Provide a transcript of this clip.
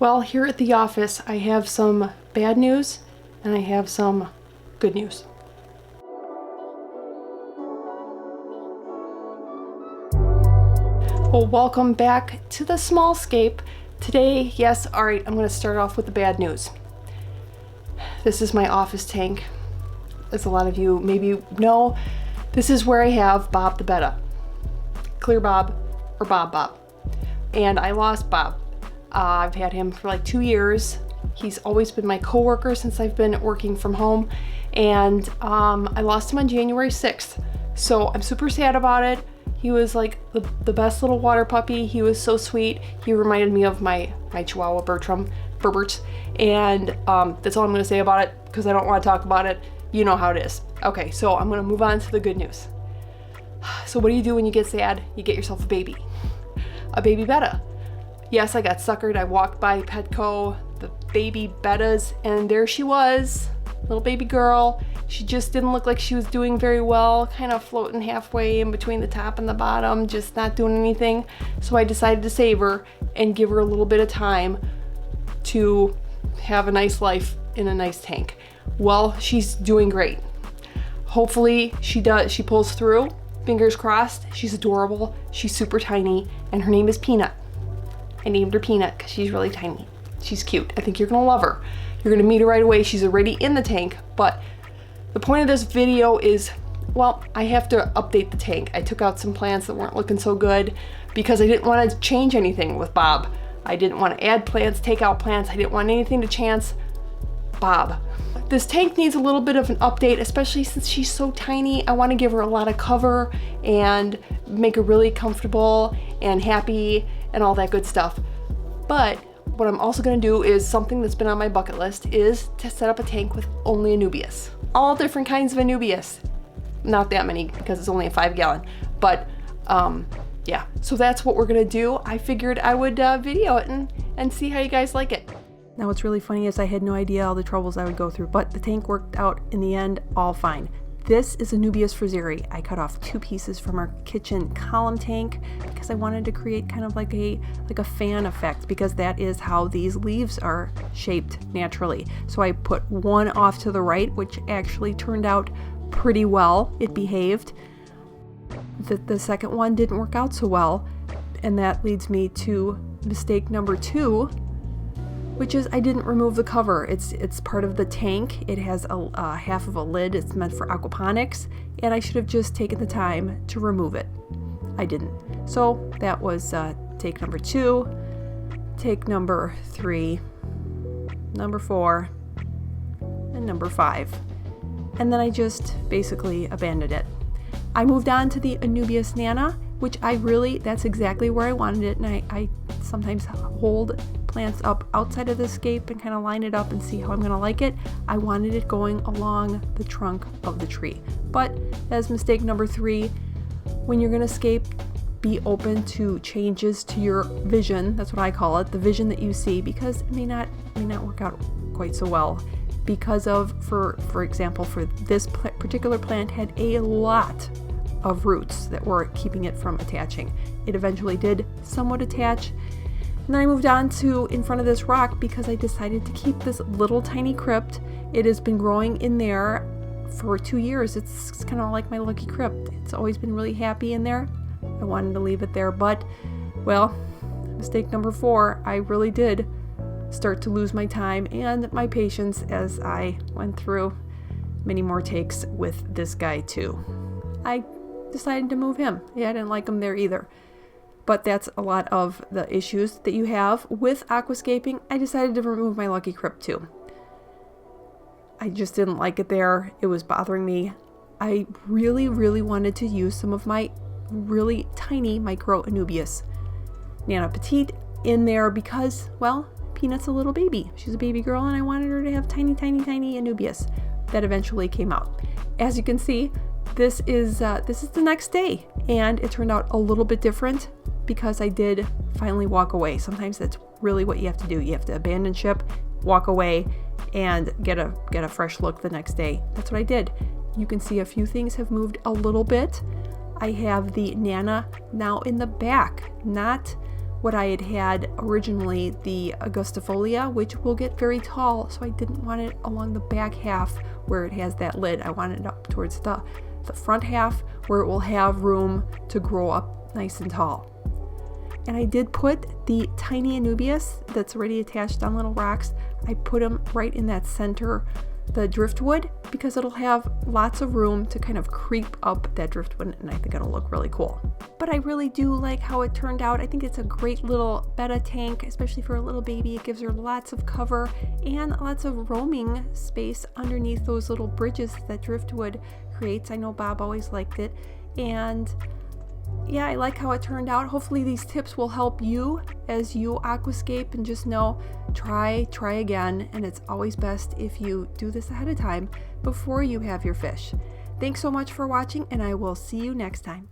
Well, here at the office, I have some bad news and I have some good news. Well, welcome back to the small scape. Today, yes, all right, I'm gonna start off with the bad news. This is my office tank. As a lot of you maybe know, this is where I have Bob the Betta. Clear Bob or Bob. And I lost Bob. I've had him for like 2 years. He's always been my coworker since I've been working from home. And I lost him on January 6th. So I'm super sad about it. He was like the best little water puppy. He was so sweet. He reminded me of my Chihuahua Berbert. And that's all I'm gonna say about it because I don't wanna talk about it. You know how it is. Okay, so I'm gonna move on to the good news. So what do you do when you get sad? You get yourself a baby Betta. Yes, I got suckered. I walked by Petco, the baby Bettas, and there she was, little baby girl. She just didn't look like she was doing very well, kind of floating halfway in between the top and the bottom, just not doing anything. So I decided to save her and give her a little bit of time to have a nice life in a nice tank. Well, she's doing great. Hopefully she pulls through. Fingers crossed. She's adorable. She's super tiny, and her name is Peanut. I named her Peanut because she's really tiny. She's cute. I think you're gonna love her. You're gonna meet her right away. She's already in the tank, but the point of this video is, well, I have to update the tank. I took out some plants that weren't looking so good because I didn't want to change anything with Bob. I didn't want to add plants, take out plants. I didn't want anything to chance Bob. This tank needs a little bit of an update, especially since she's so tiny. I want to give her a lot of cover and make her really comfortable and happy and all that good stuff. But what I'm also going to do is something that's been on my bucket list is to set up a tank with only Anubias. All different kinds of Anubias. Not that many because it's only a 5-gallon, but yeah, so that's what we're going to do. I figured I would video it and see how you guys like it. Now what's really funny is I had no idea all the troubles I would go through, but the tank worked out in the end all fine. This is Anubias frazeri. I cut off 2 pieces from our kitchen column tank because I wanted to create kind of like a fan effect, because that is how these leaves are shaped naturally. So I put one off to the right, which actually turned out pretty well. It behaved. The second one didn't work out so well, and that leads me to mistake number 2, which is I didn't remove the cover. It's part of the tank. It has a half of a lid. It's meant for aquaponics, and I should have just taken the time to remove it. I didn't. So that was take number 2, take number 3, number 4, and number 5. And then I just basically abandoned it. I moved on to the Anubias Nana, which that's exactly where I wanted it, and I sometimes hold plants up outside of the scape and kind of line it up and see how I'm going to like it. I wanted it going along the trunk of the tree. But as mistake number 3, when you're going to scape, be open to changes to your vision. That's what I call it, the vision that you see, because it may not work out quite so well. Because of, for example, for this particular plant had a lot of roots that were keeping it from attaching. It eventually did somewhat attach. And then I moved on to in front of this rock because I decided to keep this little tiny crypt. It has been growing in there for 2 years. It's kind of like my lucky crypt. It's always been really happy in there. I wanted to leave it there, but, well, mistake number 4, I really did start to lose my time and my patience as I went through many more takes with this guy too. I decided to move him. Yeah, I didn't like him there either. But that's a lot of the issues that you have with aquascaping. I decided to remove my lucky crypt too. I just didn't like it there. It was bothering me. I really, really wanted to use some of my really tiny micro Anubias Nana Petite in there because, well, Peanut's a little baby. She's a baby girl, and I wanted her to have tiny, tiny, tiny Anubias. That eventually came out. As you can see, this is the next day, and it turned out a little bit different because I did finally walk away. Sometimes that's really what you have to do. You have to abandon ship, walk away, and get a fresh look the next day. That's what I did. You can see a few things have moved a little bit. I have the Nana now in the back, not what I had originally, the Augustifolia, which will get very tall, so I didn't want it along the back half where it has that lid. I wanted it up towards the front half where it will have room to grow up nice and tall. And I did put the tiny Anubias that's already attached on little rocks. I put them right in that center, the driftwood, because it'll have lots of room to kind of creep up that driftwood, and I think it'll look really cool. But I really do like how it turned out. I think it's a great little Betta tank, especially for a little baby. It gives her lots of cover and lots of roaming space underneath those little bridges that driftwood creates. I know Bob always liked it, and yeah, I like how it turned out. Hopefully these tips will help you as you aquascape, and just know, try again, and it's always best if you do this ahead of time before you have your fish. Thanks so much for watching, and I will see you next time.